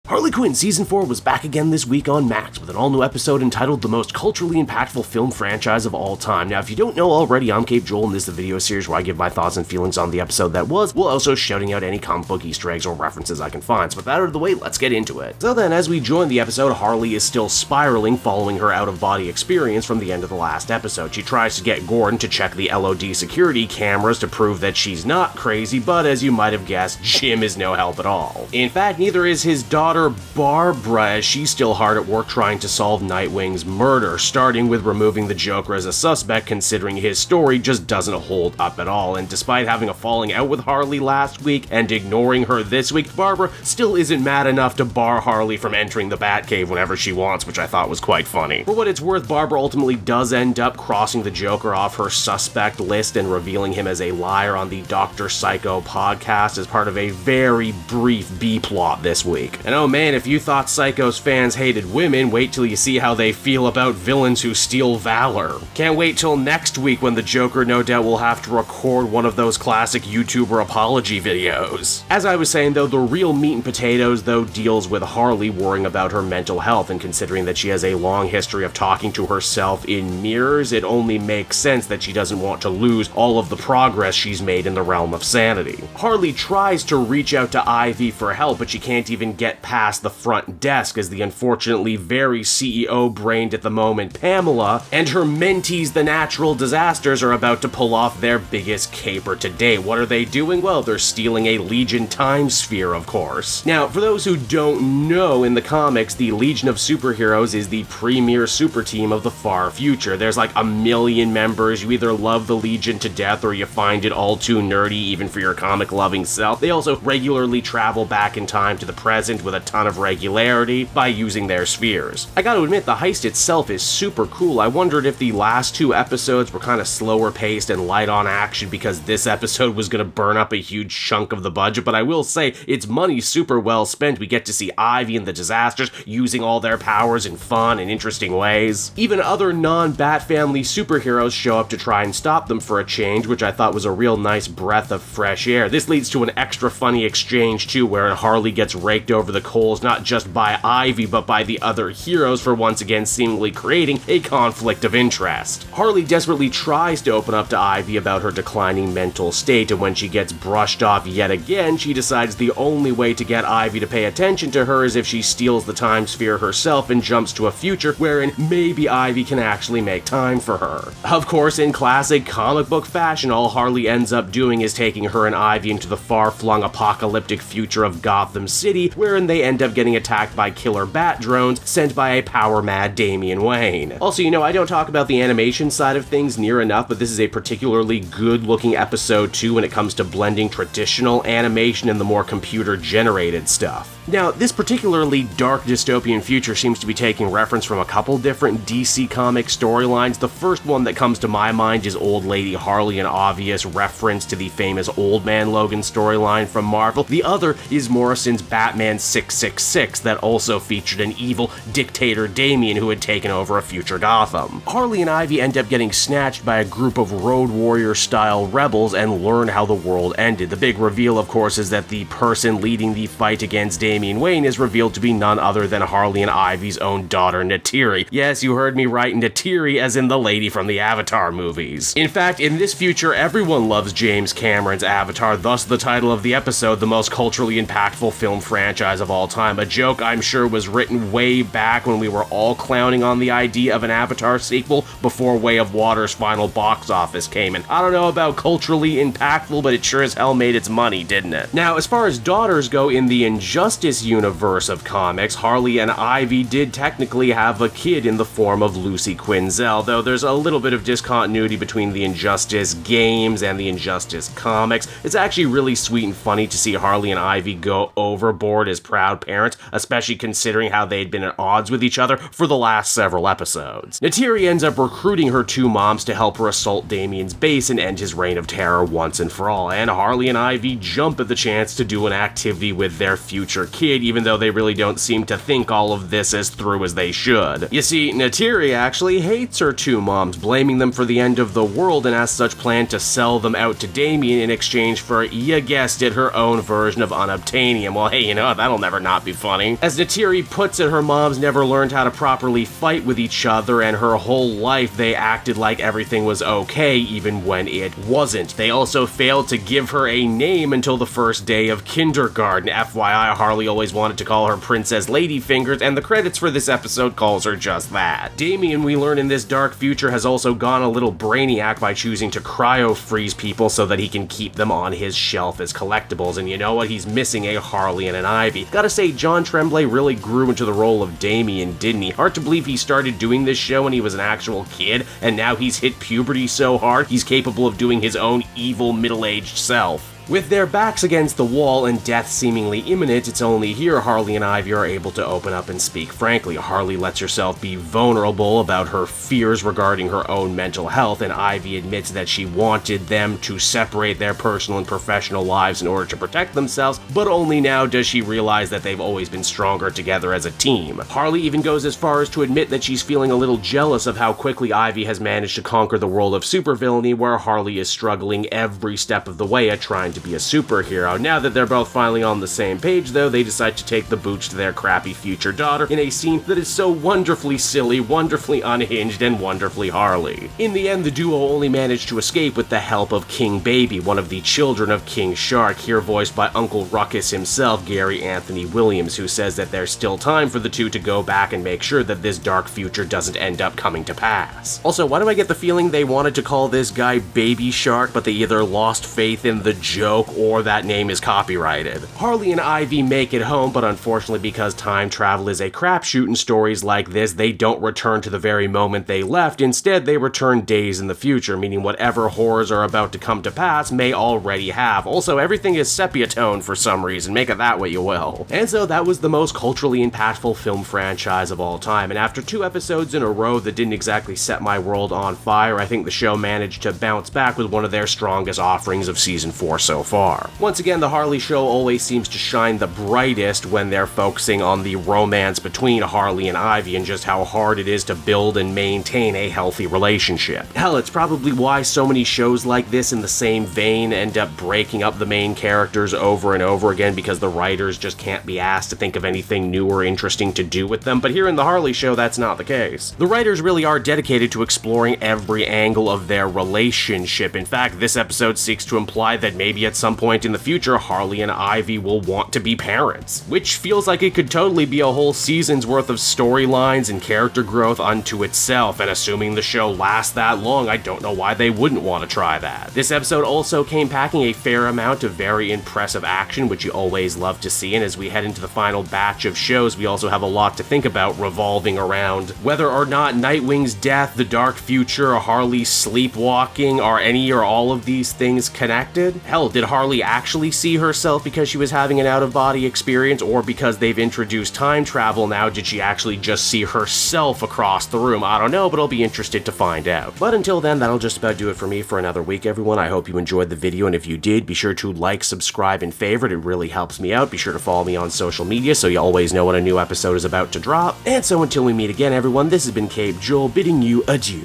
Harley Quinn Season 4 was back again this week on Max with an all-new episode entitled The Most Culturally Impactful Film Franchise of All Time. Now, if you don't know already, I'm Cape Joel, and this is the video series where I give my thoughts and feelings on the episode that was, while also shouting out any comic book Easter eggs or references I can find. So with that out of the way, let's get into it. So then, as we join the episode, Harley is still spiraling following her out-of-body experience from the end of the last episode. She tries to get Gordon to check the LOD security cameras to prove that she's not crazy, but as you might have guessed, Jim is no help at all. In fact, neither is his daughter, Barbara, as she's still hard at work trying to solve Nightwing's murder, starting with removing the Joker as a suspect considering his story just doesn't hold up at all. And despite having a falling out with Harley last week and ignoring her this week, Barbara still isn't mad enough to bar Harley from entering the Batcave whenever she wants, which I thought was quite funny. For what it's worth, Barbara ultimately does end up crossing the Joker off her suspect list and revealing him as a liar on the Dr. Psycho podcast as part of a very brief B-plot this week. And oh man, if you thought Psycho's fans hated women, wait till you see how they feel about villains who steal valor. Can't wait till next week when the Joker no doubt will have to record one of those classic YouTuber apology videos. As I was saying though, the real meat and potatoes though deals with Harley worrying about her mental health, and considering that she has a long history of talking to herself in mirrors, it only makes sense that she doesn't want to lose all of the progress she's made in the realm of sanity. Harley tries to reach out to Ivy for help, but she can't even get past the front desk as the unfortunately very CEO-brained at the moment Pamela and her mentees the Natural Disasters are about to pull off their biggest caper to date. What are they doing? Well, they're stealing a Legion time sphere, of course. Now, for those who don't know, in the comics, the Legion of Superheroes is the premier super team of the far future. There's like 1 million members. You either love the Legion to death or you find it all too nerdy even for your comic-loving self. They also regularly travel back in time to the present with a ton of regularity by using their spheres. I gotta admit, the heist itself is super cool. I wondered if the last 2 episodes were kind of slower paced and light on action because this episode was gonna burn up a huge chunk of the budget, but I will say it's money super well spent. We get to see Ivy and the Disasters using all their powers in fun and interesting ways. Even other non-Bat family superheroes show up to try and stop them for a change, which I thought was a real nice breath of fresh air. This leads to an extra funny exchange too, where Harley gets raked over the coals not just by Ivy but by the other heroes for once again seemingly creating a conflict of interest. Harley desperately tries to open up to Ivy about her declining mental state, and when she gets brushed off yet again, she decides the only way to get Ivy to pay attention to her is if she steals the time sphere herself and jumps to a future wherein maybe Ivy can actually make time for her. Of course, in classic comic book fashion, all Harley ends up doing is taking her and Ivy into the far-flung apocalyptic future of Gotham City, wherein they end up getting attacked by killer bat drones sent by a power-mad Damian Wayne. Also, I don't talk about the animation side of things near enough, but this is a particularly good-looking episode too when it comes to blending traditional animation and the more computer-generated stuff. Now, this particularly dark dystopian future seems to be taking reference from a couple different DC comic storylines. The first one that comes to my mind is Old Lady Harley, an obvious reference to the famous Old Man Logan storyline from Marvel. The other is Morrison's Batman 666 that also featured an evil dictator Damian who had taken over a future Gotham. Harley and Ivy end up getting snatched by a group of Road Warrior-style rebels and learn how the world ended. The big reveal, of course, is that the person leading the fight against Damian Wayne is revealed to be none other than Harley and Ivy's own daughter, Neytiri. Yes, you heard me right, Neytiri as in the lady from the Avatar movies. In fact, in this future, everyone loves James Cameron's Avatar, thus the title of the episode, The Most Culturally Impactful Film Franchise of All Time. A joke I'm sure was written way back when we were all clowning on the idea of an Avatar sequel before Way of Water's final box office came in. I don't know about culturally impactful, but it sure as hell made its money, didn't it? Now, as far as daughters go, in the Injustice universe of comics, Harley and Ivy did technically have a kid in the form of Lucy Quinzel, though there's a little bit of discontinuity between the Injustice games and the Injustice comics. It's actually really sweet and funny to see Harley and Ivy go overboard as proud parents, especially considering how they'd been at odds with each other for the last several episodes. Neytiri ends up recruiting her 2 moms to help her assault Damian's base and end his reign of terror once and for all, and Harley and Ivy jump at the chance to do an activity with their future kid, even though they really don't seem to think all of this as through as they should. You see, Neytiri actually hates her two moms, blaming them for the end of the world, and as such planned to sell them out to Damien in exchange for, you guessed it, her own version of unobtainium. Well, hey, you know, that'll never not be funny. As Neytiri puts it, her moms never learned how to properly fight with each other, and her whole life they acted like everything was okay, even when it wasn't. They also failed to give her a name until the first day of kindergarten. FYI, Harley always wanted to call her Princess Ladyfingers, and the credits for this episode calls her just that. Damien, we learn in this dark future, has also gone a little brainiac by choosing to cryo-freeze people so that he can keep them on his shelf as collectibles, and you know what? He's missing a Harley and an Ivy. Gotta say, John Tremblay really grew into the role of Damien, didn't he? Hard to believe he started doing this show when he was an actual kid, and now he's hit puberty so hard, he's capable of doing his own evil middle-aged self. With their backs against the wall and death seemingly imminent, it's only here Harley and Ivy are able to open up and speak frankly. Harley lets herself be vulnerable about her fears regarding her own mental health, and Ivy admits that she wanted them to separate their personal and professional lives in order to protect themselves, but only now does she realize that they've always been stronger together as a team. Harley even goes as far as to admit that she's feeling a little jealous of how quickly Ivy has managed to conquer the world of supervillainy, where Harley is struggling every step of the way at trying to be a superhero. Now that they're both finally on the same page, though, they decide to take the booch to their crappy future daughter in a scene that is so wonderfully silly, wonderfully unhinged, and wonderfully Harley. In the end, the duo only managed to escape with the help of King Baby, one of the children of King Shark, here voiced by Uncle Ruckus himself, Gary Anthony Williams, who says that there's still time for the two to go back and make sure that this dark future doesn't end up coming to pass. Also, why do I get the feeling they wanted to call this guy Baby Shark, but they either lost faith in the joke or that name is copyrighted? Harley and Ivy make it home, but unfortunately because time travel is a crapshoot in stories like this, they don't return to the very moment they left. Instead, they return days in the future, meaning whatever horrors are about to come to pass may already have. Also, everything is sepia tone for some reason, make it that what you will. And so that was the most culturally impactful film franchise of all time, and after 2 episodes in a row that didn't exactly set my world on fire, I think the show managed to bounce back with one of their strongest offerings of season 4 so far. Once again, the Harley show always seems to shine the brightest when they're focusing on the romance between Harley and Ivy and just how hard it is to build and maintain a healthy relationship. Hell, it's probably why so many shows like this in the same vein end up breaking up the main characters over and over again because the writers just can't be asked to think of anything new or interesting to do with them, but here in the Harley show, that's not the case. The writers really are dedicated to exploring every angle of their relationship. In fact, this episode seeks to imply that maybe at some point in the future, Harley and Ivy will want to be parents, which feels like it could totally be a whole season's worth of storylines and character growth unto itself, and assuming the show lasts that long, I don't know why they wouldn't want to try that. This episode also came packing a fair amount of very impressive action, which you always love to see, and as we head into the final batch of shows, we also have a lot to think about revolving around whether or not Nightwing's death, the dark future, Harley's sleepwalking, are any or all of these things connected? Hell, did Harley actually see herself because she was having an out-of-body experience, or because they've introduced time travel now, did she actually just see herself across the room? I don't know, but I'll be interested to find out. But until then, that'll just about do it for me for another week, everyone. I hope you enjoyed the video, and if you did, be sure to like, subscribe, and favorite. It really helps me out. Be sure to follow me on social media so you always know when a new episode is about to drop. And so until we meet again, everyone, this has been Cape Joel bidding you adieu.